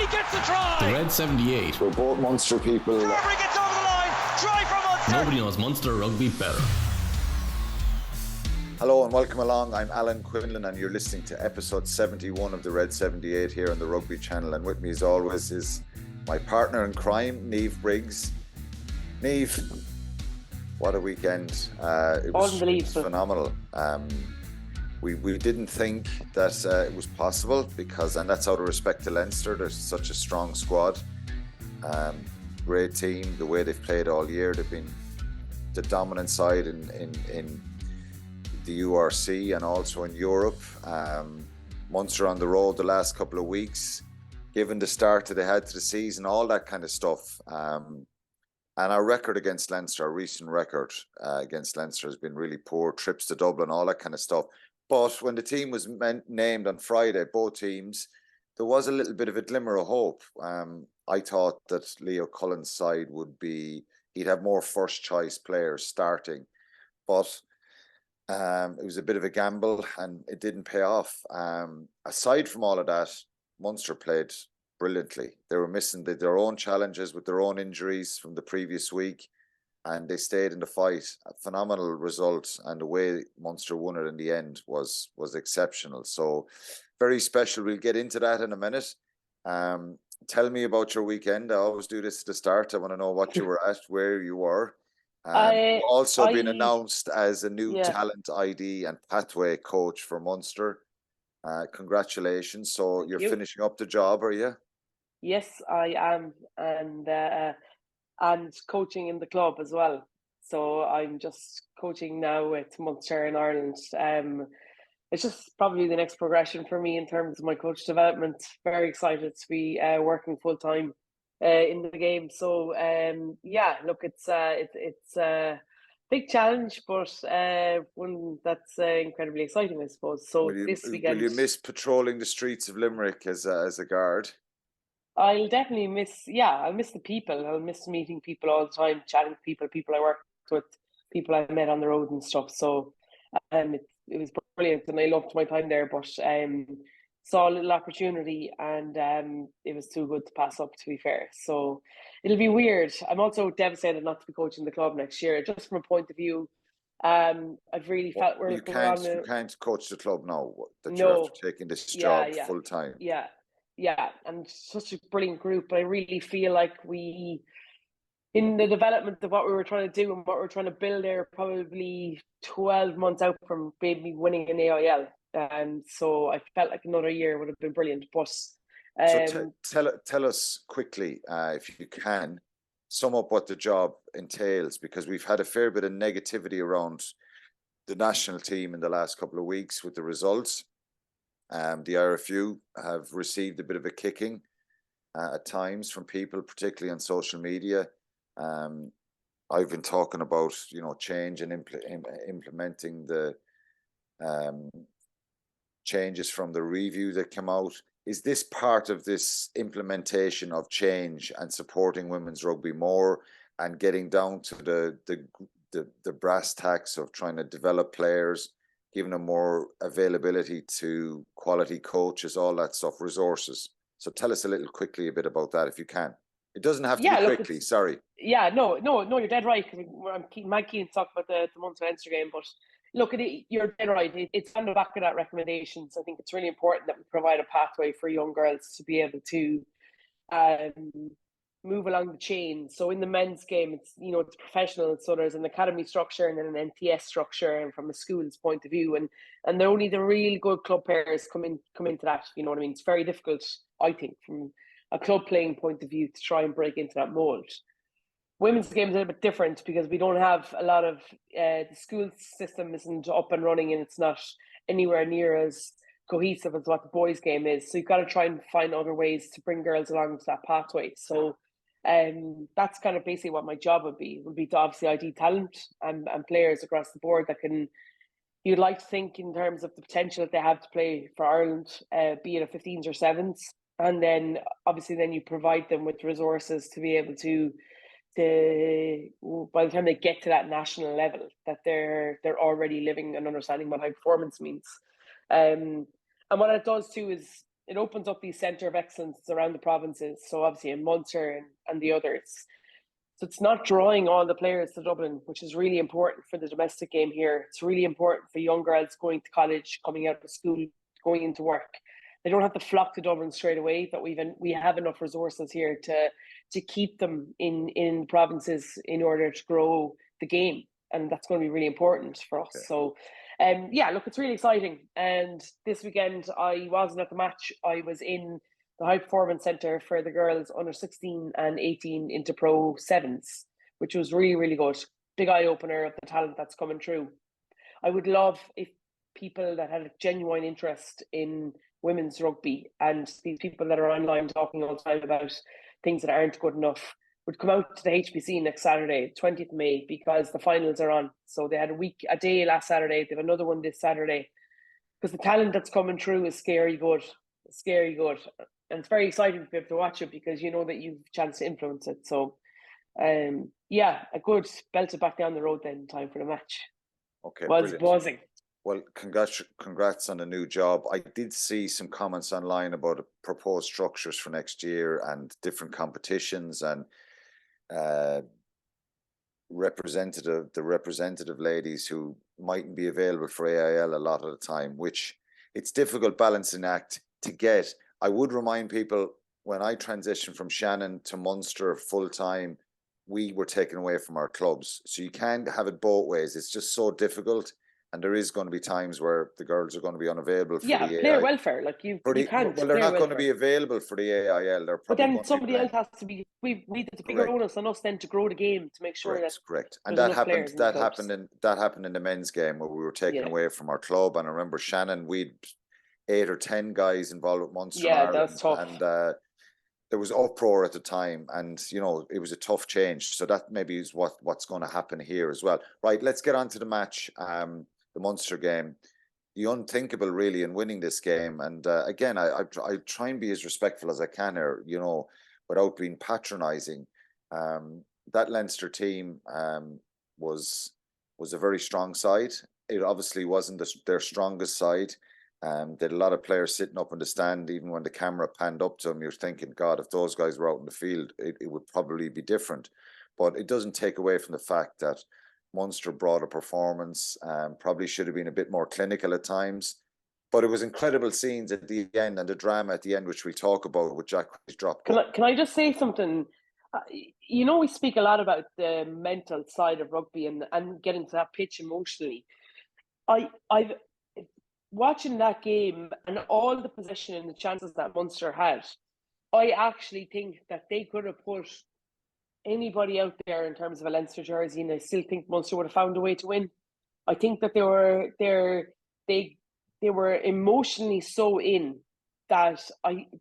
he gets the try. The Red 78. We're both Munster people. Bravery gets over the line. Try for Munster. Nobody knows Munster rugby better. Hello and welcome along. I'm Alan Quinlan and you're listening to episode 71 of the Red 78 here on the Rugby channel. And with me as always is my partner in crime, Niamh Briggs. Niamh, what a weekend. It was phenomenal. We didn't think that it was possible because, and that's out of respect to Leinster, there's such a strong squad. Great team, the way they've played all year. They've been the dominant side in the URC and also in Europe. Munster on the road the last couple of weeks, given the start that they had to the season, all that kind of stuff. And our record against Leinster, our recent record against Leinster has been really poor. Trips to Dublin, all that kind of stuff. But when the team was named on Friday, both teams, there was a little bit of a glimmer of hope. I thought that Leo Cullen's side he'd have more first choice players starting. But it was a bit of a gamble and it didn't pay off. Aside from all of that, Munster played brilliantly. They were missing their own challenges with their own injuries from the previous week, and they stayed in the fight. A phenomenal result, and the way Munster won it in the end was exceptional. So very special. We'll get into that in a minute. Tell me about your weekend. I always do this at the start. I want to know what you were at, where you were. You've also been announced as a new talent ID and pathway coach for Munster. Congratulations. So you're finishing up the job, are you? Yes, I am, and coaching in the club as well. So I'm just coaching now with Munster in Ireland. It's just probably the next progression for me in terms of my coach development. Very excited to be working full time in the game. So look, it's a big challenge, but one that's incredibly exciting, I suppose. So this weekend, will you miss patrolling the streets of Limerick as a guard? I'll definitely miss. Yeah, I'll miss the people. I'll miss meeting people all the time, chatting to people I worked with, people I met on the road and stuff. So it was brilliant, and I loved my time there. But saw a little opportunity, and it was too good to pass up, to be fair. So it'll be weird. I'm also devastated not to be coaching the club next year, just from a point of view. I've really felt you can't coach the club now. That you're after taking this job full time. Yeah, and such a brilliant group. But I really feel like in the development of what we were trying to do and what we were trying to build there, probably 12 months out from maybe winning an AIL. So I felt like another year would have been brilliant. But so tell us quickly, if you can, sum up what the job entails, because we've had a fair bit of negativity around the national team in the last couple of weeks with the results. The RFU have received a bit of a kicking at times from people, particularly on social media. I've been talking about, change and implementing the changes from the review that came out. Is this part of this implementation of change and supporting women's rugby more and getting down to the brass tacks of trying to develop players, giving them more availability to quality coaches, all that stuff, resources? So tell us a bit about that if you can. It doesn't have to be quickly, sorry. Yeah, no, you're dead right. I'm keen to talk about the Munster Leinster game, but look, you're dead right. It's on the back of that recommendations. I think it's really important that we provide a pathway for young girls to be able to move along the chain. So in the men's game, it's professional. So there's an academy structure and then an NTS structure, and from a school's point of view, and they're only the real good club players come into that. You know what I mean? It's very difficult, I think, from a club playing point of view to try and break into that mold. Women's game is a little bit different because we don't have a lot of the school system isn't up and running, and it's not anywhere near as cohesive as what the boys' game is. So you've got to try and find other ways to bring girls along to that pathway. So that's kind of basically what my job would be to obviously ID talent and players across the board that you'd like to think in terms of the potential that they have to play for Ireland, be it a 15s or 7s. And then obviously then you provide them with resources to be able to by the time they get to that national level, that they're already living and understanding what high performance means. And what it does too is it opens up these centre of excellence around the provinces. So obviously in Munster and the others. So it's not drawing all the players to Dublin, which is really important for the domestic game here. It's really important for young girls going to college, coming out of school, going into work. They don't have to flock to Dublin straight away. That we have enough resources here to keep them in provinces in order to grow the game, and that's going to be really important for us. Okay. So, look, it's really exciting. And this weekend, I wasn't at the match. I was in the High Performance Centre for the girls under 16 and 18 into Pro 7s, which was really, really good. Big eye opener of the talent that's coming through. I would love if people that had a genuine interest in women's rugby and these people that are online talking all the time about things that aren't good enough would come out to the HBC next Saturday, 20th of May, because the finals are on. So they had a day last Saturday. They have another one this Saturday, because the talent that's coming through is scary good. Scary good. And it's very exciting to be able to watch it because you know that you've a chance to influence it. So, a good belted back down the road then in time for the match. Okay, was buzzing. Well, congrats on the new job. I did see some comments online about proposed structures for next year and different competitions and representative ladies who mightn't be available for AIL a lot of the time, which it's difficult balancing act to get. I would remind people, when I transitioned from Shannon to Munster full time, we were taken away from our clubs. So you can't have it both ways. It's just so difficult. And there is going to be times where the girls are going to be unavailable for the AIL. Player welfare. Like you can't. Well, they're not going to be available for the AIL. But then somebody else has to be. We the bigger onus on us then to grow the game to make sure correct. And that happened. That happened in the men's game where we were taken away from our club. And I remember Shannon, we'd 8 or 10 guys involved with Munster. Yeah, that's tough. And there was uproar at the time, and it was a tough change. So that maybe is what's going to happen here as well. Right, let's get on to the match. The Munster game, the unthinkable really in winning this game. And again, I try and be as respectful as I can here, without being patronising. That Leinster team was a very strong side. It obviously wasn't their strongest side. They had a lot of players sitting up in the stand. Even when the camera panned up to them, you're thinking, God, if those guys were out in the field, it would probably be different. But it doesn't take away from the fact that Munster brought a performance, probably should have been a bit more clinical at times, but it was incredible scenes at the end and the drama at the end, which we'll talk about with Jack dropped. Can I just say something? We speak a lot about the mental side of rugby and getting to that pitch emotionally. I've watching that game and all the possession and the chances that Munster had, I actually think that they could have put anybody out there in terms of a Leinster jersey, and I still think Munster would have found a way to win. I think that they were emotionally so in that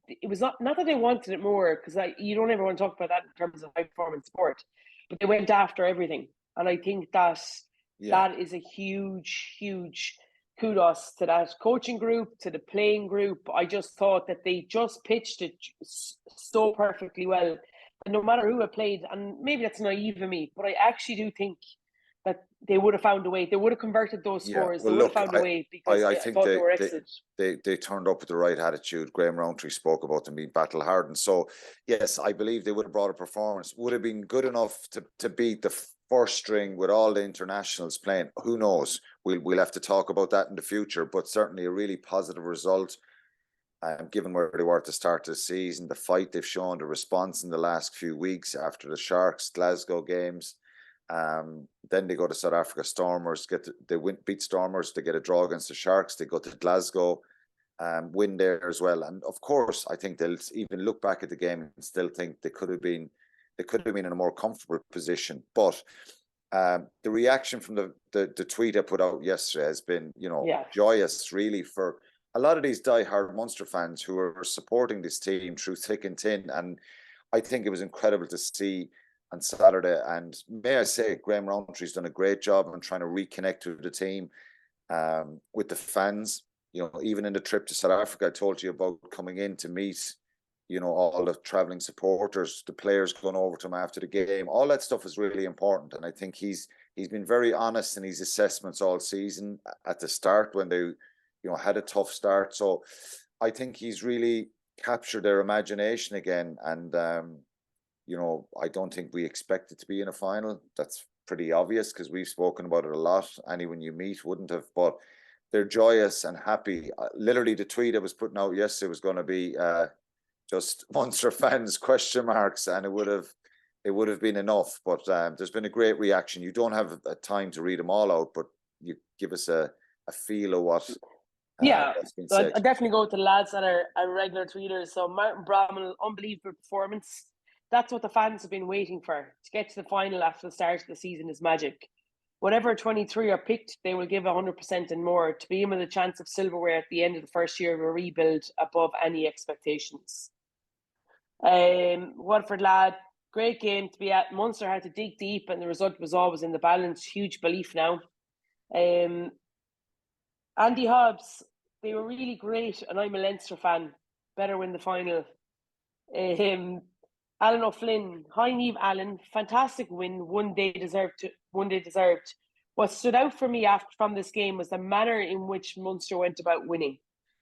it was not that they wanted it more, because you don't ever want to talk about that in terms of high performance sport, but they went after everything, and I think that that is a huge kudos to that coaching group, to the playing group. I just thought that they just pitched it so perfectly well. And no matter who had played, and maybe that's naive of me, but I actually do think that they would have found a way. They would have converted those scores. They would have found a way, because I think they were excellent. They turned up with the right attitude. Graham Rowntree spoke about them being battle hardened. So yes, I believe they would have brought a performance. Would have been good enough to beat the first string with all the internationals playing. Who knows? We'll have to talk about that in the future. But certainly a really positive result. Given where they were at the start of the season, the fight they've shown, the response in the last few weeks after the Sharks Glasgow games, then they go to South Africa Stormers, beat Stormers, they get a draw against the Sharks, they go to Glasgow, win there as well. And of course, I think they'll even look back at the game and still think they could have been in a more comfortable position. But the reaction from the tweet I put out yesterday has been, joyous really for a lot of these die-hard Munster fans who are supporting this team through thick and thin. And I think it was incredible to see on Saturday. And may I say, Graham Roundtree's done a great job on trying to reconnect with the team, with the fans. Even in the trip to South Africa, I told you about coming in to meet, all the travelling supporters, the players going over to him after the game. All that stuff is really important. And I think he's been very honest in his assessments all season at the start when they had a tough start. So I think he's really captured their imagination again. And, you know, I don't think we expect it to be in a final. That's pretty obvious because we've spoken about it a lot. Anyone you meet wouldn't have, but they're joyous and happy. Literally, the tweet I was putting out yesterday was going to be just Munster fans question marks, and it would have been enough. But there's been a great reaction. You don't have a time to read them all out, but you give us a feel of what. What's been said. I definitely go with the lads that are regular tweeters. So Martin Bramall, unbelievable performance. That's what the fans have been waiting for. To get to the final after the start of the season is magic. Whatever 23 are picked, they will give 100% and more to be in with a chance of silverware at the end of the first year of a rebuild above any expectations. Watford lad, great game to be at. Munster had to dig deep and the result was always in the balance. Huge belief now. Andy Hobbs, they were really great, and I'm a Leinster fan. Better win the final. Alan O'Flynn, hi Niamh Allen, fantastic win, one day deserved. What stood out for me from this game was the manner in which Munster went about winning.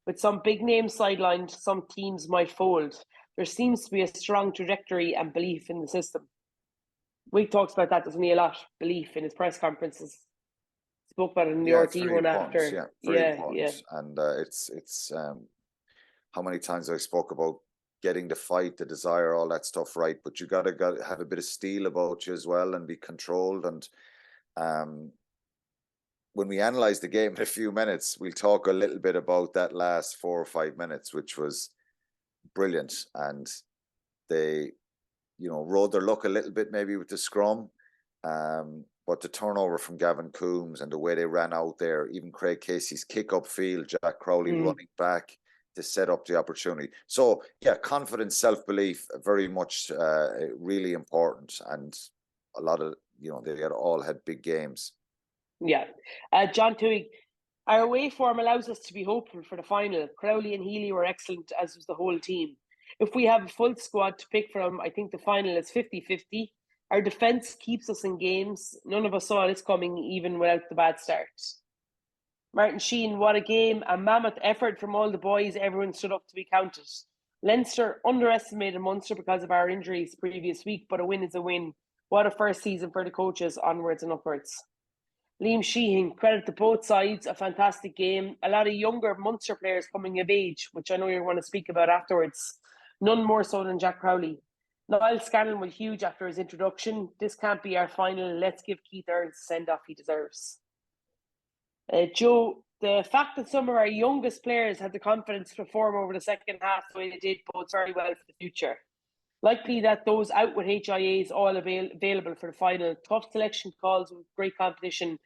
With some big names sidelined, some teams might fold. There seems to be a strong trajectory and belief in the system. Wig talks about that, doesn't he, a lot? Belief in his press conferences. Spoke about it in the RT one after. Very important. And it's how many times I spoke about getting the fight, the desire, all that stuff right. But you gotta have a bit of steel about you as well and be controlled. And when we analyze the game in a few minutes, we'll talk a little bit about that last 4 or 5 minutes, which was brilliant. And they, you know, rode their luck a little bit maybe with the scrum. But the turnover from Gavin Coombs and the way they ran out there, even Craig Casey's kick up field, Jack Crowley running back to set up the opportunity. So, yeah, confidence, self-belief, very much really important. And a lot of, you know, they all had big games. Yeah. John Tewig, our away form allows us to be hopeful for the final. Crowley and Healy were excellent, as was the whole team. If we have a full squad to pick from, I think the final is 50-50. Our defence keeps us in games. None of us saw this coming, even without the bad start. Martin Sheen, what a game. A mammoth effort from all the boys. Everyone stood up to be counted. Leinster underestimated Munster because of our injuries previous week, but a win is a win. What a first season for the coaches, onwards and upwards. Liam Sheehan, credit to both sides, a fantastic game. A lot of younger Munster players coming of age, which I know you're going to speak about afterwards. None more so than Jack Crowley. Niall Scanlon was huge after his introduction. This can't be our final. Let's give Keith Earls the send-off he deserves. Joe, the fact that some of our youngest players had the confidence to perform over the second half the way they did bodes very well for the future. Likely that those out with HIAs all available for the final. Tough selection calls with great competition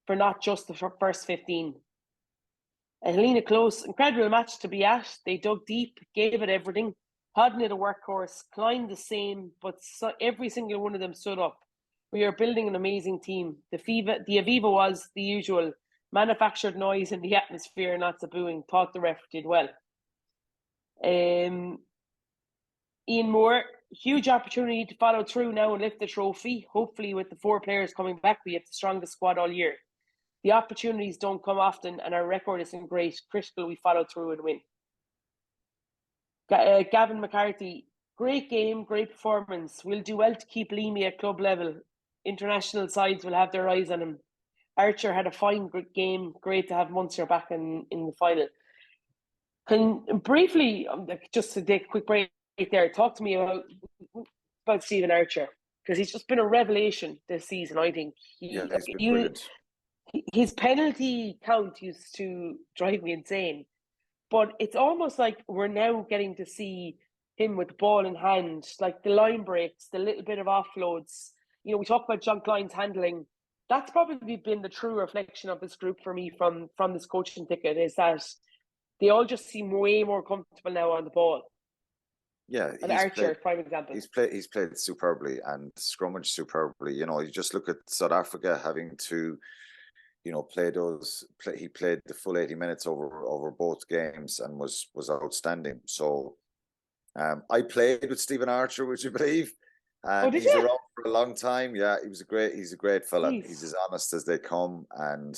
for not just the first 15. Helena Close, incredible match to be at. They dug deep, gave it everything. Hodnett a workhorse, Klein the same, but every single one of them stood up. We are building an amazing team. The Aviva was the usual manufactured noise in the atmosphere, not the booing. Thought the ref did well. Ian Moore, huge opportunity to follow through now and lift the trophy. Hopefully with the 4 players coming back, we have the strongest squad all year. The opportunities don't come often and our record isn't great. Critical we follow through and win. Gavin McCarthy, great game, great performance. We'll do well to keep Leamy at club level. International sides will have their eyes on him. Archer had a fine game. Great to have Munster back in the final. Can briefly, just to take a quick break there, talk to me about Stephen Archer, because he's just been a revelation this season, I think. He's been brilliant. His penalty count used to drive me insane. But it's almost like we're now getting to see him with the ball in hand, like the line breaks, the little bit of offloads. You know, we talk about John Klein's handling. That's probably been the true reflection of this group for me from this coaching ticket, is that they all just seem way more comfortable now on the ball. Yeah, and Archer, prime example. He's played superbly and scrummaged superbly. You know, you just look at South Africa having to, you know, he played the full 80 minutes over both games and was outstanding. So I played with Stephen Archer, would you believe? And he's around for a long time. Yeah, he's a great fella. Jeez. He's as honest as they come. And,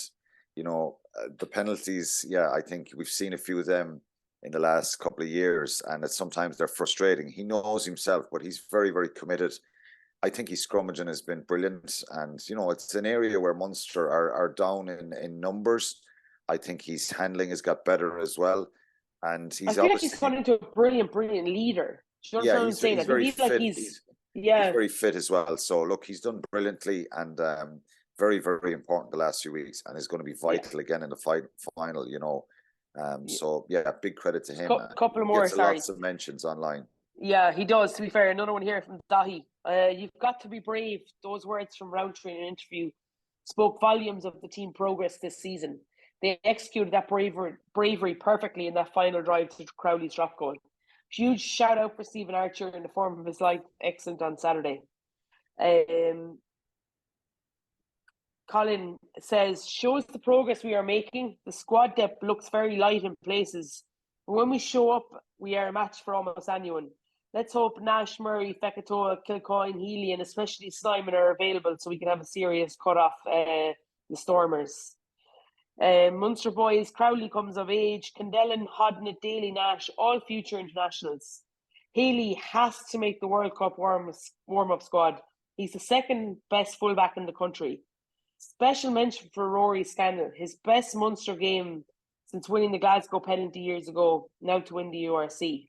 you know, the penalties, yeah, I think we've seen a few of them in the last couple of years, and that sometimes they're frustrating. He knows himself, but he's very, very committed. I think his scrummaging has been brilliant, and it's an area where Munster are down in numbers. I think his handling has got better as well, and I he's feel like he's obviously turned into a brilliant leader. Do you yeah, understand what I'm saying? he's I think very he's like fit. he's He's very fit as well. So look, he's done brilliantly, and very, very important the last few weeks, and is going to be vital again in the final. So yeah, big credit to him. Couple of He more, gets sorry. lots of mentions online. Yeah, he does. To be fair, another one here from Dahi. You've got to be brave. Those words from Roundtree in an interview spoke volumes of the team progress this season. They executed that bravery perfectly in that final drive to Crowley's drop goal. Huge shout out for Stephen Archer in the form of his life. Excellent on Saturday. Colin says, shows the progress we are making. The squad depth looks very light in places. But when we show up, we are a match for almost anyone. Let's hope Nash, Murray, Fekatoa, Kilcoyne, Healy, and especially Simon are available so we can have a serious cut off the Stormers. Munster boys, Crowley comes of age, Kendellen, Hodnett, Daly, Nash, all future internationals. Haley has to make the World Cup warm-up squad. He's the second best fullback in the country. Special mention for Rory Scannell, his best Munster game since winning the Glasgow penalty years ago, now to win the URC.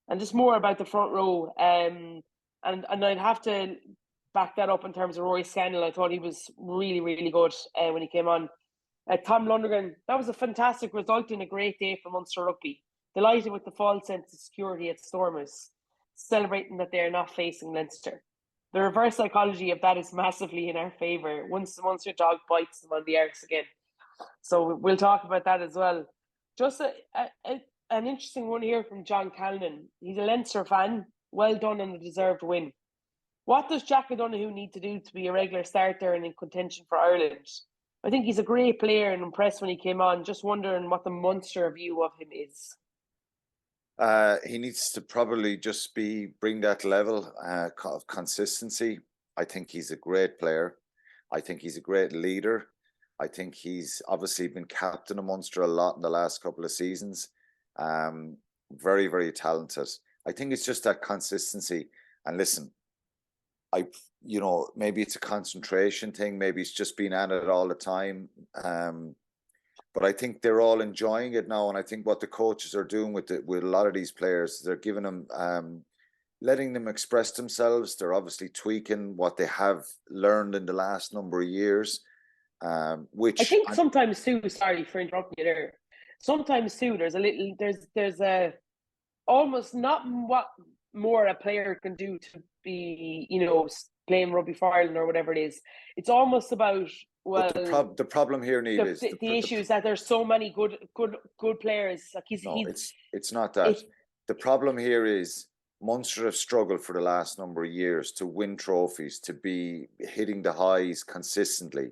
And just more about the front row. And I'd have to back that up in terms of Rory Scannell. I thought he was really, really good when he came on. Tom Lundergan, that was a fantastic result and a great day for Munster Rugby. Delighted with the false sense of security at Stormers, celebrating that they are not facing Leinster. The reverse psychology of that is massively in our favour once the Munster dog bites them on the arse again. So we'll talk about that as well. Just an interesting one here from John Callan. He's a Leinster fan. Well done on the deserved win. What does Jack O'Donoghue need to do to be a regular starter and in contention for Ireland? I think he's a great player and impressed when he came on. Just wondering what the Munster view of him is. He needs to probably just bring that level of consistency. I think he's a great player. I think he's a great leader. I think he's obviously been captain of Munster a lot in the last couple of seasons. Very, very talented. I think it's just that consistency. And listen, maybe it's a concentration thing. Maybe it's just being at it all the time. But I think they're all enjoying it now. And I think what the coaches are doing with a lot of these players, they're giving them, letting them express themselves. They're obviously tweaking what they have learned in the last number of years. Which I think sometimes too, sorry for interrupting you there. Sometimes too, there's a almost not what more a player can do to be, playing rugby for Ireland or whatever it is. It's almost about the problem here, Niamh, is the issue is that there's so many good players. Like it's not that. The problem here is Munster have struggled for the last number of years to win trophies, to be hitting the highs consistently.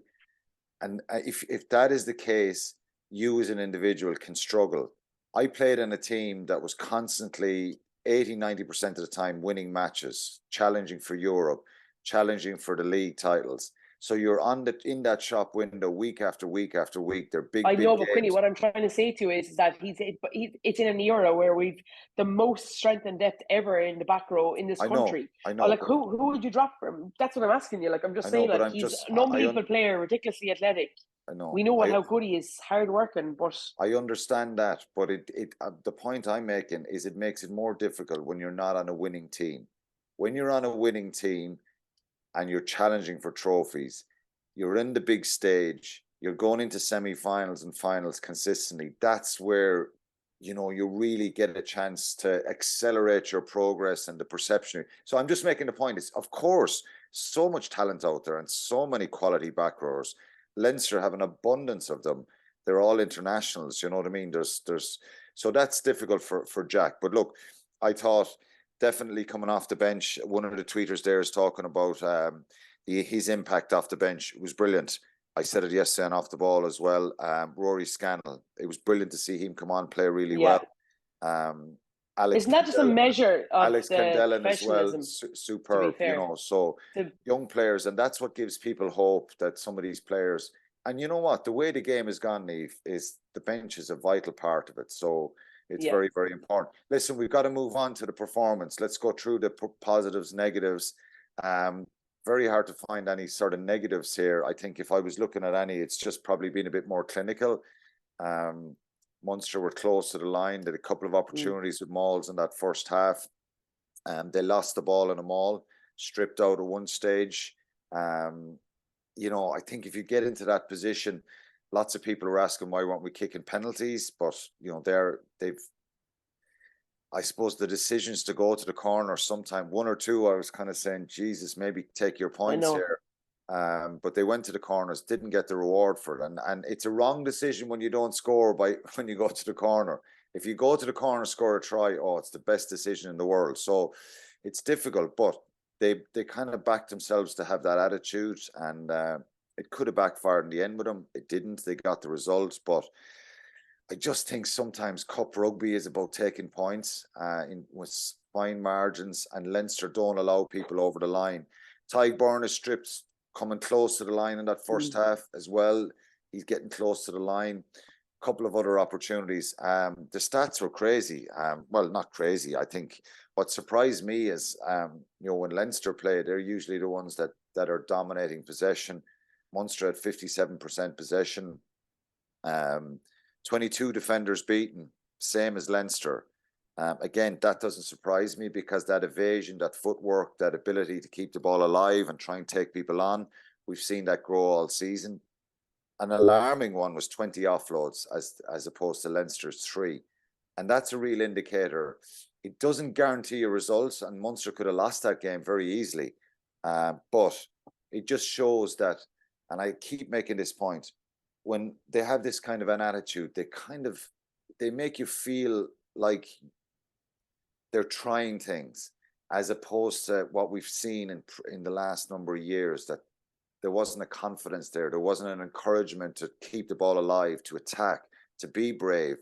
And if that is the case, you as an individual can struggle. I played in a team that was constantly 80-90% of the time winning matches, challenging for Europe, challenging for the league titles. So you're in that shop window week after week after week. They're big. I know, big but Quinny, what I'm trying to say to you is that it's in an era where we've the most strength and depth ever in the back row in this country. I know. Like who would you drop from? That's what I'm asking you. Like I'm just saying, like he's an unbelievable player, ridiculously athletic. I know. We know how good he is, hard working, but I understand that. But the point I'm making is it makes it more difficult when you're not on a winning team. When you're on a winning team and you're challenging for trophies, you're in the big stage, you're going into semi-finals and finals consistently. That's where, you really get a chance to accelerate your progress and the perception. So I'm just making the point is, of course, so much talent out there and so many quality back rowers. Leinster have an abundance of them. They're all internationals, you know what I mean? So that's difficult for Jack. But look, I thought definitely coming off the bench, one of the tweeters there is talking about his impact off the bench. It was brilliant. I said it yesterday and off the ball as well. Rory Scannell, it was brilliant to see him come on, play really well. It's not just a measure of Alex Kendellen as well, superb, so young players, and that's what gives people hope that some of these players, and you know what, the way the game has gone, Niamh, is the bench is a vital part of it. So It's very, very important. Listen, we've got to move on to the performance. Let's go through the positives, negatives. Very hard to find any sort of negatives here. I think if I was looking at any, it's just probably been a bit more clinical. Munster were close to the line. They had a couple of opportunities with mauls in that first half. They lost the ball in a maul, stripped out at one stage. You know, I think if you get into that position, lots of people are asking why weren't we kicking penalties, but you know, they've I suppose the decisions to go to the corner, sometime one or two, I was kind of saying, Jesus, maybe take your points here. But they went to the corners, didn't get the reward for it. And it's a wrong decision when you don't score when you go to the corner. If you go to the corner, score a try, it's the best decision in the world. So it's difficult, but they kind of backed themselves to have that attitude, and it could have backfired in the end with them. It didn't. They got the results, but I just think sometimes cup rugby is about taking points with fine margins, and Leinster don't allow people over the line. Tyburn is stripped, coming close to the line in that first half as well. He's getting close to the line. A couple of other opportunities. The stats were crazy. Well, not crazy. I think what surprised me is, you know, when Leinster play, they're usually the ones that are dominating possession. Munster had 57% possession. 22 defenders beaten, same as Leinster. Again, that doesn't surprise me, because that evasion, that footwork, that ability to keep the ball alive and try and take people on, we've seen that grow all season. An alarming one was 20 offloads as opposed to Leinster's 3. And that's a real indicator. It doesn't guarantee a result, and Munster could have lost that game very easily. But it just shows that, and I keep making this point, when they have this kind of an attitude, they make you feel like they're trying things, as opposed to what we've seen in the last number of years, that there wasn't a confidence there. There wasn't an encouragement to keep the ball alive, to attack, to be brave.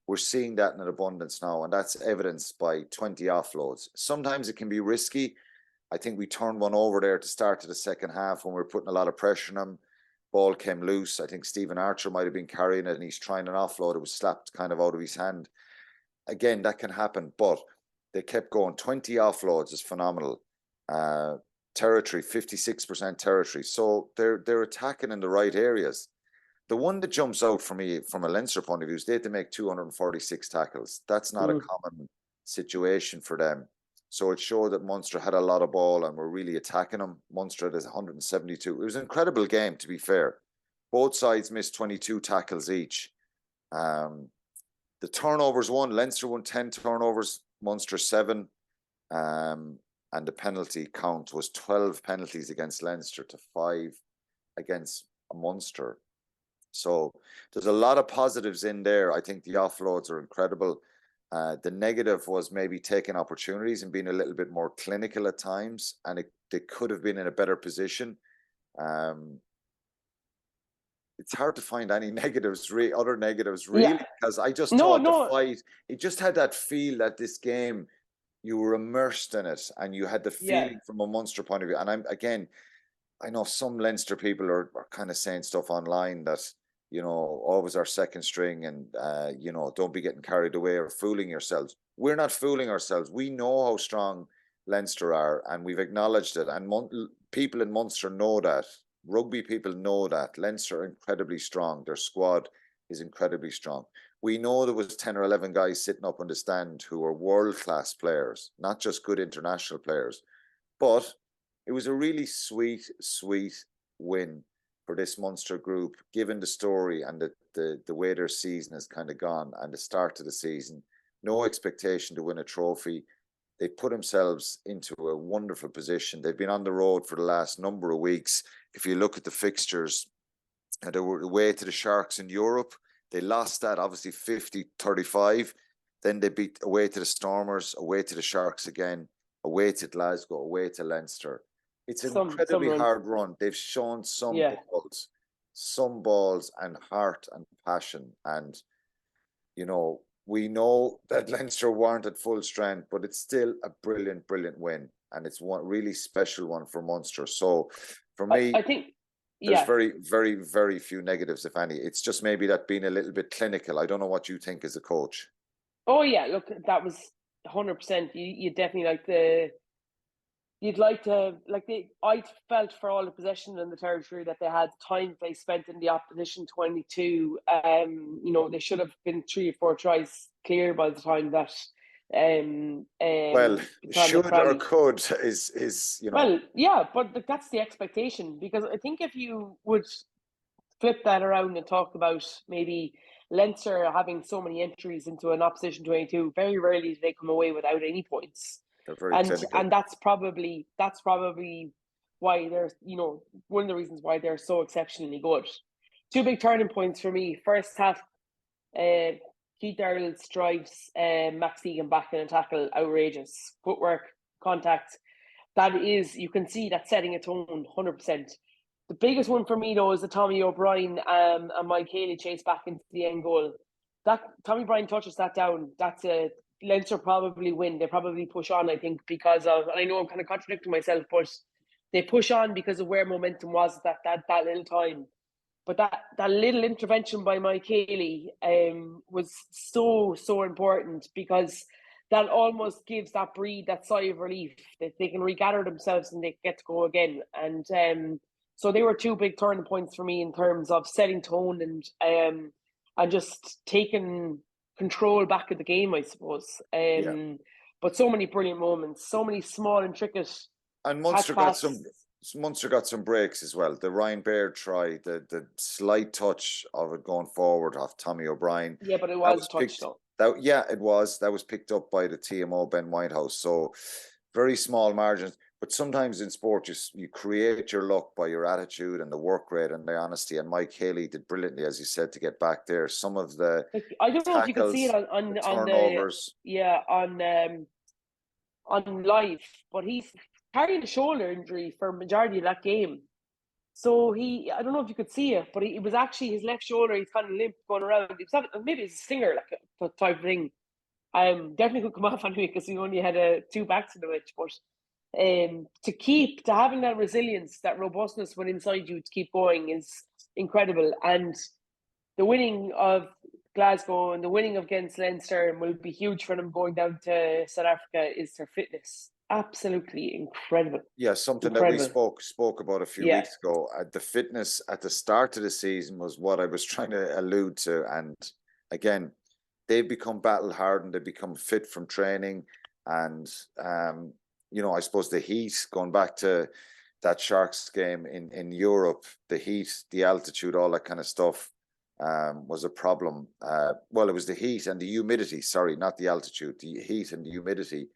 We're seeing that in an abundance now, and that's evidenced by 20 offloads. Sometimes it can be risky. I think we turned one over there at the start of the second half when we were putting a lot of pressure on them. Ball came loose. I think Stephen Archer might have been carrying it, and he's trying an offload. It was slapped kind of out of his hand. Again, that can happen, but they kept going. 20 offloads is phenomenal. Territory, 56% territory. So they're attacking in the right areas. The one that jumps out for me from a Leinster point of view is they had to make 246 tackles. That's not a common situation for them. So it showed that Munster had a lot of ball and were really attacking them. Munster had 172. It was an incredible game, to be fair. Both sides missed 22 tackles each. The turnovers won. Leinster won 10 turnovers, Munster 7. And the penalty count was 12 penalties against Leinster to 5 against Munster. So there's a lot of positives in there. I think the offloads are incredible. The negative was maybe taking opportunities and being a little bit more clinical at times, and they could have been in a better position. It's hard to find any negatives, other negatives, really, because I just thought the fight, it just had that feel that this game, you were immersed in it, and you had the feeling from a Munster point of view. And I know some Leinster people are kind of saying stuff online that, you know, always our second string, and, you know, don't be getting carried away or fooling yourselves. We're not fooling ourselves. We know how strong Leinster are, and we've acknowledged it. And people in Munster know that. Rugby people know that. Leinster are incredibly strong. Their squad is incredibly strong. We know there was 10 or 11 guys sitting up on the stand who are world-class players, not just good international players. But it was a really sweet, sweet win for this Munster group, given the story and the way their season has kind of gone, and the start of the season. No expectation to win a trophy. They put themselves into a wonderful position. They've been on the road for the last number of weeks. If you look at the fixtures, they were away to the Sharks in Europe. They lost that, obviously, 50-35. Then they beat away to the Stormers, away to the Sharks again, away to Glasgow, away to Leinster. It's an incredibly hard run. They've shown some balls and heart and passion. And, you know, we know that Leinster weren't at full strength, but it's still a brilliant, brilliant win. And it's one really special one for Munster. So for me, I think there's very, very, very few negatives, if any. It's just maybe that being a little bit clinical. I don't know what you think as a coach. Oh yeah, look, that was 100%. You definitely I felt for all the possession in the territory that they had, time they spent in the opposition 22. They should have been 3 or 4 tries clear by the time that Well, Conor should or Crowley. could is Well, yeah, but that's the expectation, because I think if you would flip that around and talk about maybe Leinster having so many entries into an opposition 22, very rarely do they come away without any points. they're very And clinical. that's probably why they're, one of the reasons why they're so exceptionally good. Two big turning points for me. First half, Keith Darrell's drives Max Egan back in a tackle, outrageous. Footwork, contact. That is, you can see that setting a tone 100%. The biggest one for me, though, is the Tommy O'Brien and Mike Haley chase back into the end goal. That Tommy O'Brien touches that down. That's a Leinster probably win. They probably push on, I think, because of, and I know I'm kind of contradicting myself, but they push on because of where momentum was at that little time. But that little intervention by Mike Haley was so important, because that almost gives that breed, that sigh of relief, that they can regather themselves and they get to go again. And so they were two big turning points for me in terms of setting tone and just taking control back of the game, I suppose. Yeah. But so many brilliant moments, so many small, intricate And catch passes. Munster got some breaks as well. The Ryan Baird try, the slight touch of it going forward off Tommy O'Brien. Yeah, but it was a touch, though. It was. That was picked up by the TMO, Ben Whitehouse. So very small margins. But sometimes in sport, you create your luck by your attitude and the work rate and the honesty. And Mike Haley did brilliantly, as you said, to get back there. Some of the I don't know if you could see tackles, it on turnovers. on live, but he's carrying a shoulder injury for majority of that game. So I don't know if you could see it, but it was actually his left shoulder. He's kind of limp going around. It was maybe it's a stinger, like a type of thing. Definitely could come off anyway, because he only had 2 backs in the match. But to having that resilience, that robustness when inside you to keep going is incredible. And the winning of Glasgow and the winning against Leinster will be huge for them going down to South Africa, is their fitness. Absolutely incredible. Yeah, something incredible. that we spoke about a few weeks ago. The fitness at the start of the season was what I was trying to allude to. And again, they've become battle hardened. They become fit from training. And, I suppose the heat, going back to that Sharks game in Europe, the heat, the altitude, all that kind of stuff was a problem. Well, it was the heat and the humidity. Sorry, not the altitude. The heat and the humidity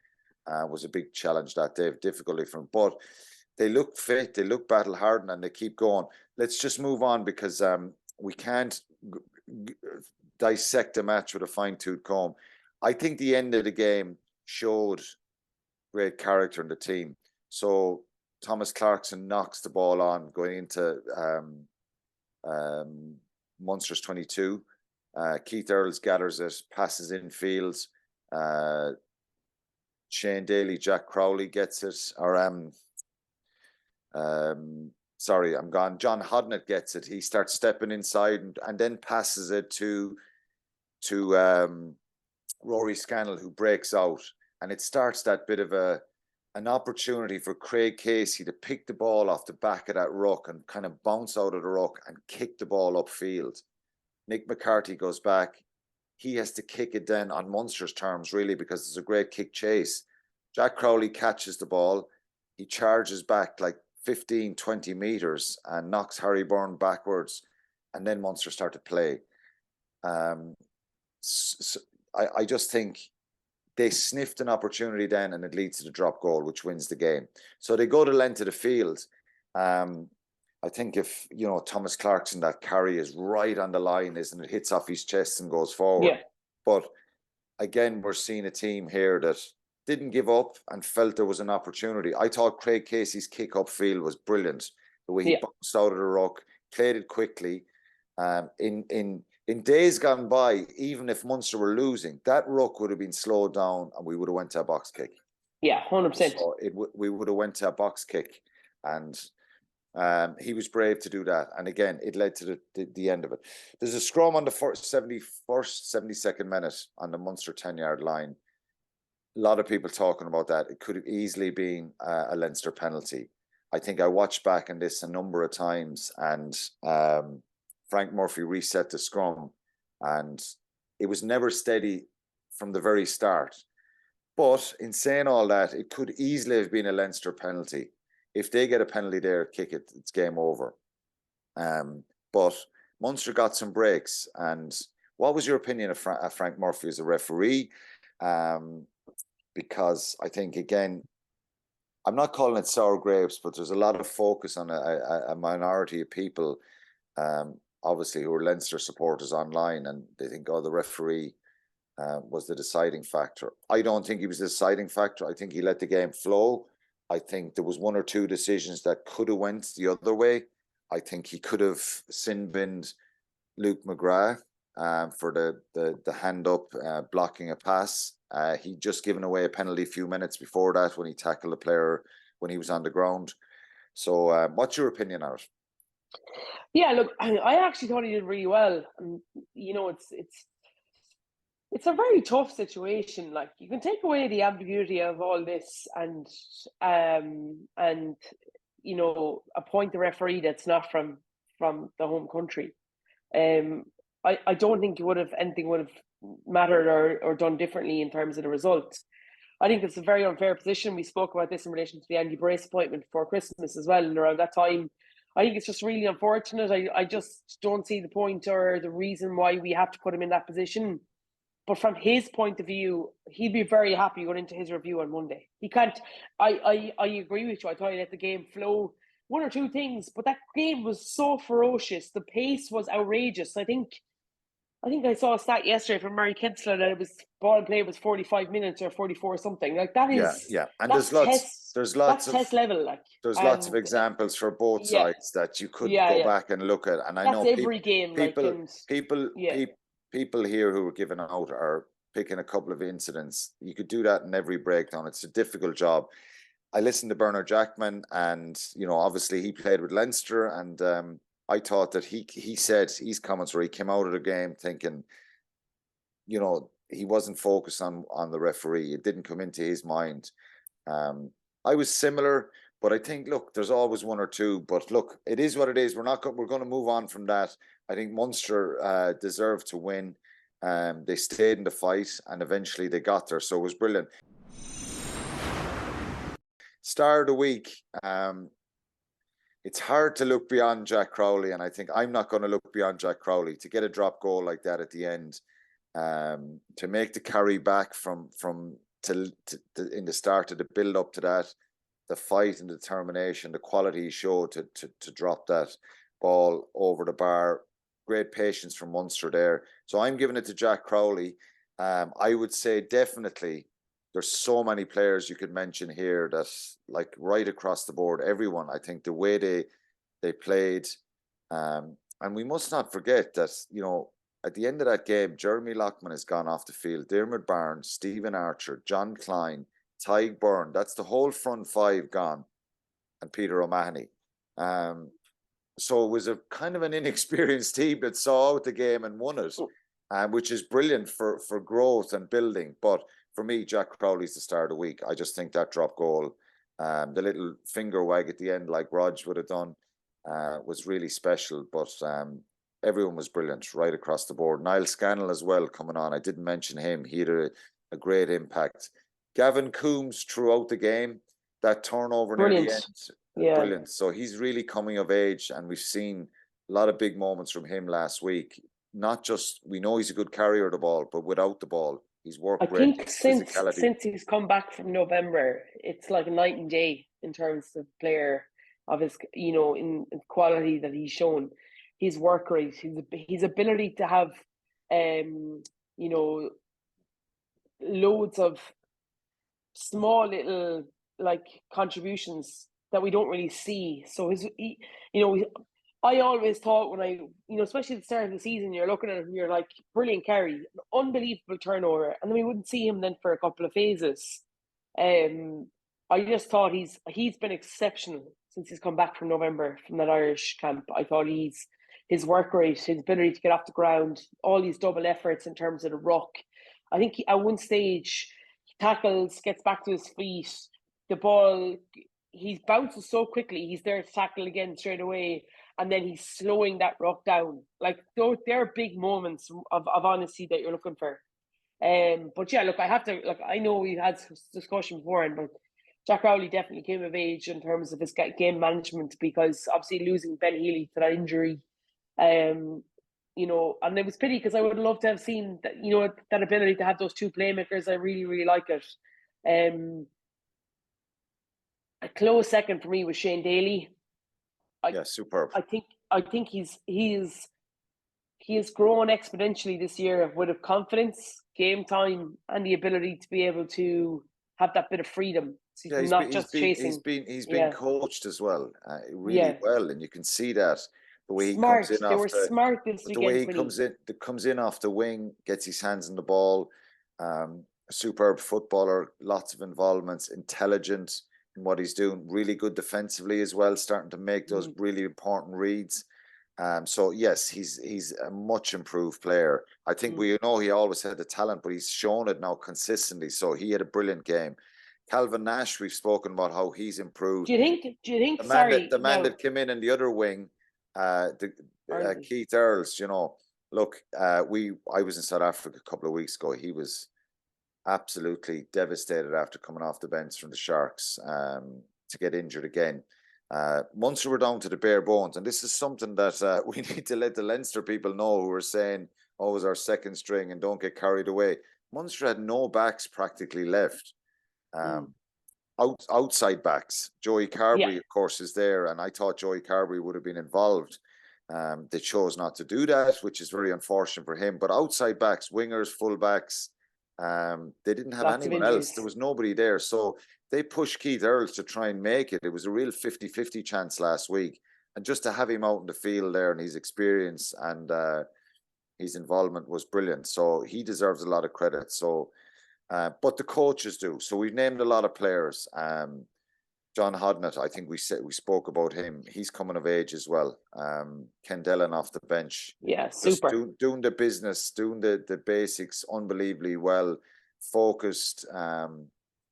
was a big challenge that day, difficulty from. But they look fit, they look battle hardened, and they keep going. Let's just move on, because we can't dissect a match with a fine-tooth comb. I think the end of the game showed great character in the team. So Thomas Clarkson knocks the ball on going into Munster's 22. Keith Earls gathers it, passes in fields. Shane Daly, Jack Crowley gets it, sorry, I'm gone. John Hodnett gets it. He starts stepping inside and then passes it to Rory Scannell, who breaks out, and it starts that bit of an opportunity for Craig Casey to pick the ball off the back of that ruck and kind of bounce out of the ruck and kick the ball upfield. Nick McCarthy goes back. He has to kick it then on Munster's terms, really, because it's a great kick chase. Jack Crowley catches the ball. He charges back like 15, 20 metres and knocks Harry Byrne backwards. And then Munster start to play. So I just think they sniffed an opportunity then, and it leads to the drop goal, which wins the game. So they go to length of the field. I think if, Thomas Clarkson, that carry is right on the line, isn't it? Hits off his chest and goes forward. Yeah. But again, we're seeing a team here that didn't give up and felt there was an opportunity. I thought Craig Casey's kick upfield was brilliant. The way he bounced out of the ruck, played it quickly. In days gone by, even if Munster were losing, that ruck would have been slowed down and we would have went to a box kick. Yeah, 100%. So we would have went to a box kick. And He was brave to do that. And again, it led to the end of it. There's a scrum on the 71st, 72nd minute on the Munster 10-yard line. A lot of people talking about that. It could have easily been a Leinster penalty. I think I watched back on this a number of times, and Frank Murphy reset the scrum, and it was never steady from the very start. But in saying all that, it could easily have been a Leinster penalty. If they get a penalty there, kick it, it's game over. But Munster got some breaks. And what was your opinion of Frank Murphy as a referee? Because I think, again, I'm not calling it sour grapes, but there's a lot of focus on a minority of people, obviously, who are Leinster supporters online, and they think, oh, the referee was the deciding factor. I don't think he was the deciding factor. I think he let the game flow. I think there was one or two decisions that could have went the other way. I think he could have sin-binned Luke McGrath for the hand up, blocking a pass. He'd just given away a penalty a few minutes before that when he tackled a player when he was on the ground. So what's your opinion on it? Yeah, look, I actually thought he did really well. And, you know, it's a very tough situation. Like, you can take away the ambiguity of all this and you know, appoint a referee that's not from the home country. I don't think anything would have mattered or done differently in terms of the results. I think it's a very unfair position. We spoke about this in relation to the Andy Brace appointment before Christmas as well, and around that time, I think it's just really unfortunate. I just don't see the point or the reason why we have to put him in that position. But from his point of view, he'd be very happy going into his review on Monday. He can't. I agree with you. I thought he let the game flow. One or two things, but that game was so ferocious. The pace was outrageous. I think I saw a stat yesterday from Murray Kinsler that it was ball play was 45 minutes or 44 something. Like, that is and there's lots of test level. Like, there's lots of examples for both sides that you could go back and look at. And I know every game. People here who are giving out are picking a couple of incidents. You could do that in every breakdown. It's a difficult job. I listened to Bernard Jackman, and obviously he played with Leinster, and I thought that he said his comments where he came out of the game thinking, he wasn't focused on the referee. It didn't come into his mind. I was similar, but I think, look, there's always one or two. But look, it is what it is. We're going to move on from that. I think Munster deserved to win. They stayed in the fight, and eventually they got there. So it was brilliant. Star of the week. It's hard to look beyond Jack Crowley, and I think I'm not going to look beyond Jack Crowley to get a drop goal like that at the end, to make the carry back from in the start, to the build up to that, the fight and determination, the quality he showed to drop that ball over the bar. Great patience from Munster there. So I'm giving it to Jack Crowley. I would say definitely there's so many players you could mention here that, like, right across the board, everyone, I think the way they played, and we must not forget that, at the end of that game, Jeremy Lockman has gone off the field. Dermot Barnes, Stephen Archer, John Klein, Tyg Byrne, that's the whole front five gone, and Peter O'Mahony. So it was a kind of an inexperienced team that saw out the game and won it, which is brilliant for growth and building. But for me, Jack Crowley's the star of the week. I just think that drop goal, the little finger wag at the end, like Rog would have done, was really special. But everyone was brilliant right across the board. Niall Scannell as well coming on. I didn't mention him. He had a great impact. Gavin Coombs throughout the game, that turnover near the end, brilliant. So he's really coming of age, and we've seen a lot of big moments from him last week. Not just, we know he's a good carrier of the ball, but without the ball, he's worked great. I think since he's come back from November, it's like a night and day in terms of player, of his, in quality that he's shown. His work rate, his ability to have, loads of small little, like, contributions that we don't really see. So I always thought when especially at the start of the season, you're looking at him, you're like, brilliant carry, an unbelievable turnover, and then we wouldn't see him then for a couple of phases. I just thought he's been exceptional since he's come back from November from that Irish camp. I thought his work rate, his ability to get off the ground, all these double efforts in terms of the ruck. I think at one stage he tackles, gets back to his feet, the ball, he bounces so quickly, he's there to tackle again straight away, and then he's slowing that ruck down. Like, they're big moments of honesty that you're looking for. But yeah, look, I have to, like, I know we had discussion beforehand, but Jack Rowley definitely came of age in terms of his game management, because obviously losing Ben Healy to that injury, you know, and it was pity because I would love to have seen that, you know, that ability to have those two playmakers. I really, really like it. A close second for me was Shane Daly. Yeah, superb. I think he has grown exponentially this year with confidence, game time, and the ability to be able to have that bit of freedom. So Yeah, chasing. He's been coached as well, really well, and you can see that the way he Smart. comes in They off were smart this the weekend. way he comes in off the wing, gets his hands on the ball. A superb footballer, lots of involvements, intelligent in what he's doing, really good defensively as well, starting to make those really important reads. So yes, he's a much improved player. I think we know he always had the talent, but he's shown it now consistently. So he had a brilliant game. Calvin Nash, we've spoken about how he's improved. Do you think? The man that came in the other wing, Keith Earls. You know, look, I was in South Africa a couple of weeks ago. He was absolutely devastated after coming off the bench from the Sharks to get injured again. Munster were down to the bare bones, and this is something that we need to let the Leinster people know, who are saying, "Oh, it was our second string," and don't get carried away. Munster had no backs practically left. Outside backs, Joey Carberry, of course, is there, and I thought Joey Carberry would have been involved. They chose not to do that, which is very unfortunate for him. But outside backs, wingers, full backs, they didn't have anyone else. There was nobody there. So they pushed Keith Earls to try and make it. It was a real 50-50 chance last week. And just to have him out in the field there, and his experience and his involvement was brilliant. So he deserves a lot of credit. So, but the coaches do. So we've named a lot of players. John Hodnett, I think we spoke about him. He's coming of age as well. Ken Dillon off the bench. Yeah, super. Doing the business, doing the basics unbelievably well, focused,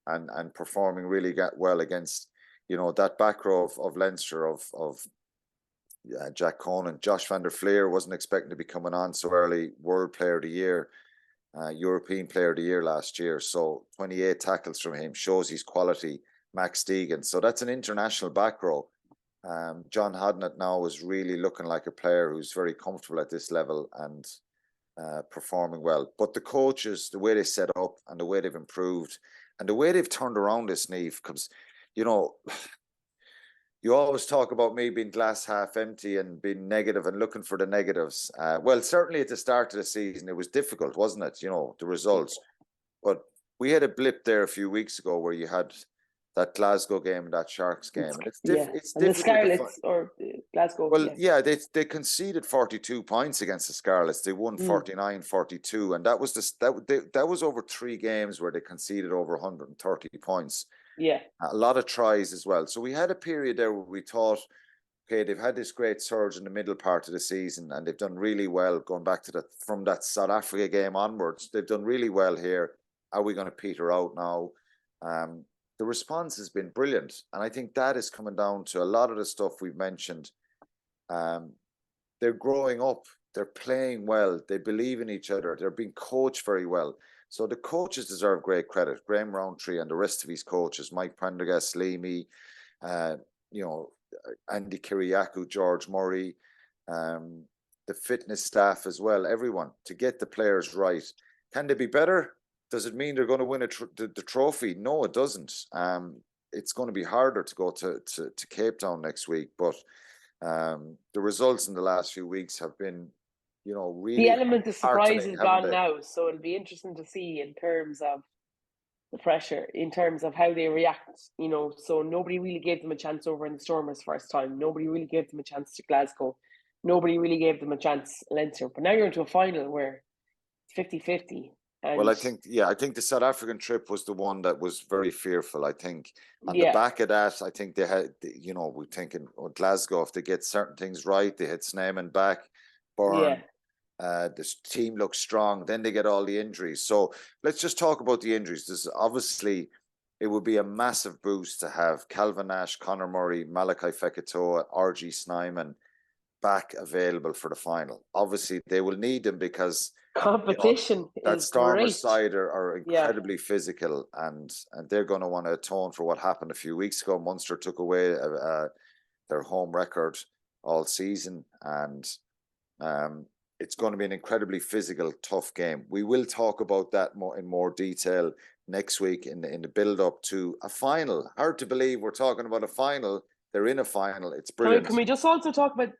and performing really well against, you know, that back row of Leinster of Jack Conan. Josh van der Fleer wasn't expecting to be coming on so early. World Player of the Year, European Player of the Year last year. So 28 tackles from him shows his quality. Max Deegan. So that's an international back row. John Hodnett now is really looking like a player who's very comfortable at this level and performing well. But the coaches, the way they set up and the way they've improved and the way they've turned around this, Niamh, because, you know, you always talk about me being glass half empty and being negative and looking for the negatives. Well, certainly at the start of the season, it was difficult, wasn't it? You know, the results. But we had a blip there a few weeks ago where you had that Glasgow game and that Sharks game. And it's difficult. The Scarlets or Glasgow. Well, they conceded 42 points against the Scarlets. They won 49-42. And that was that was over 3 games where they conceded over 130 points. Yeah. A lot of tries as well. So we had a period there where we thought, okay, they've had this great surge in the middle part of the season and they've done really well going back to from that South Africa game onwards. They've done really well here. Are we going to peter out now? The response has been brilliant. And I think that is coming down to a lot of the stuff we've mentioned. They're growing up. They're playing well. They believe in each other. They're being coached very well. So the coaches deserve great credit. Graham Rowntree and the rest of his coaches, Mike Prendergast, Leamy, you know, Andy Kiriakou, George Murray, the fitness staff as well, everyone, to get the players right. Can they be better? Does it mean they're going to win the trophy? No, it doesn't. It's going to be harder to go to Cape Town next week. But the results in the last few weeks have been, you know, really. The element of surprise is gone now. So it'll be interesting to see in terms of the pressure, in terms of how they react. You know, so nobody really gave them a chance over in the Stormers first time. Nobody really gave them a chance to Glasgow. Nobody really gave them a chance Leinster. But now you're into a final where it's 50-50. And Well, I think the South African trip was the one that was very fearful. I think on the back of that, I think they had, we're thinking, Glasgow, if they get certain things right, they had Sneeman back, Byrne, this team looks strong, then they get all the injuries. So let's just talk about the injuries. There's obviously, it would be a massive boost to have Calvin Nash, Conor Murray, Malachi Fekitoa, RG Snyman back available for the final. Obviously, they will need them because competition that is Stormers great. side are incredibly physical, and they're going to want to atone for what happened a few weeks ago. Munster took away their home record all season, and it's going to be an incredibly physical, tough game. We will talk about that in more detail next week in the build up to a final. Hard to believe we're talking about a final. They're in a final. It's brilliant. Can we just also talk about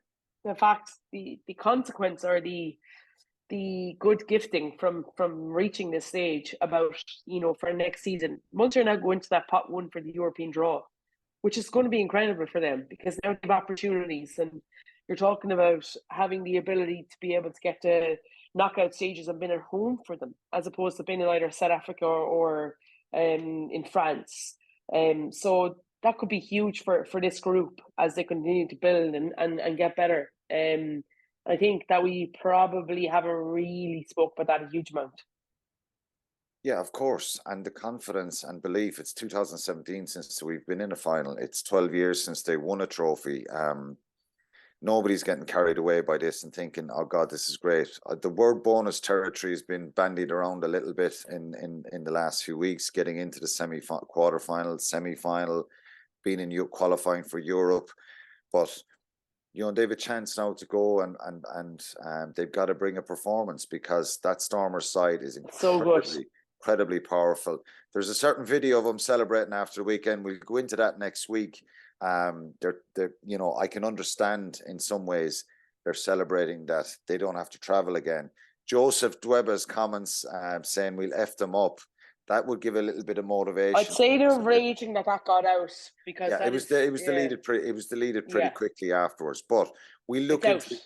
the fact, the consequence, or the good gifting from reaching this stage about, for next season? Munster now go into that pot one for the European draw, which is going to be incredible for them, because now they have opportunities, and you're talking about having the ability to be able to get to knockout stages and being at home for them, as opposed to being in either South Africa or in France. So that could be huge for this group as they continue to build and get better. I think that we probably haven't really spoke about that a huge amount. Yeah, of course. And the confidence and belief. It's 2017 since we've been in a final. It's 12 years since they won a trophy. Nobody's getting carried away by this and thinking, oh God, this is great. The word bonus territory has been bandied around a little bit in the last few weeks, getting into the quarterfinal, semi-final, being in qualifying for Europe. But they have a chance now to go and they've got to bring a performance, because that Stormers side is incredibly powerful. There's a certain video of them celebrating after the weekend. We'll go into that next week. I can understand in some ways they're celebrating that they don't have to travel again. Joseph Dweba's comments saying we'll F them up, that would give a little bit of motivation. I'd say they're raging that got out, because it was deleted pretty quickly afterwards. But we look into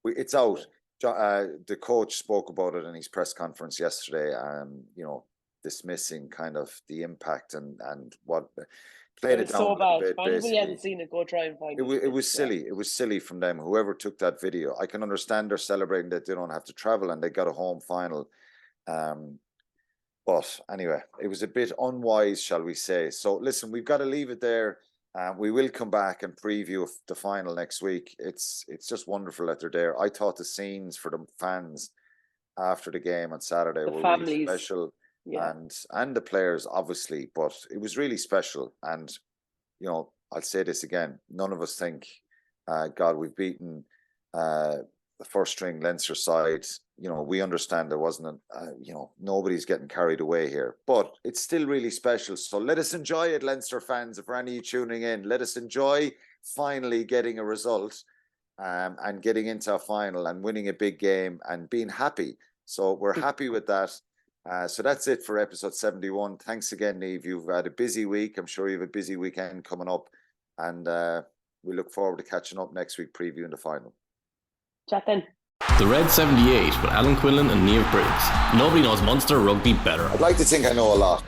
it's out. The coach spoke about it in his press conference yesterday. Dismissing kind of the impact and what played it down so bad. Bit, if anybody hadn't seen it, go try and find it. It was silly. It was silly from them. Whoever took that video, I can understand they're celebrating that they don't have to travel and they got a home final. But anyway, it was a bit unwise, shall we say. So listen, we've got to leave it there. We will come back and preview the final next week. It's just wonderful that they're there. I thought the scenes for the fans after the game on Saturday were really special. Yeah. And the players, obviously, but it was really special. And I'll say this again, none of us think, God, we've beaten the first string Leinster side. We understand there wasn't nobody's getting carried away here, but it's still really special. So let us enjoy it, Leinster fans. If any of you tuning in, let us enjoy finally getting a result and getting into a final and winning a big game and being happy. So we're happy with that. So that's it for episode 71. Thanks again, Niamh. You've had a busy week. I'm sure you have a busy weekend coming up. And we look forward to catching up next week, previewing the final. Chat then. The Red 78 with Quinlan and Niamh Briggs. Nobody knows Munster rugby better. I'd like to think I know a lot.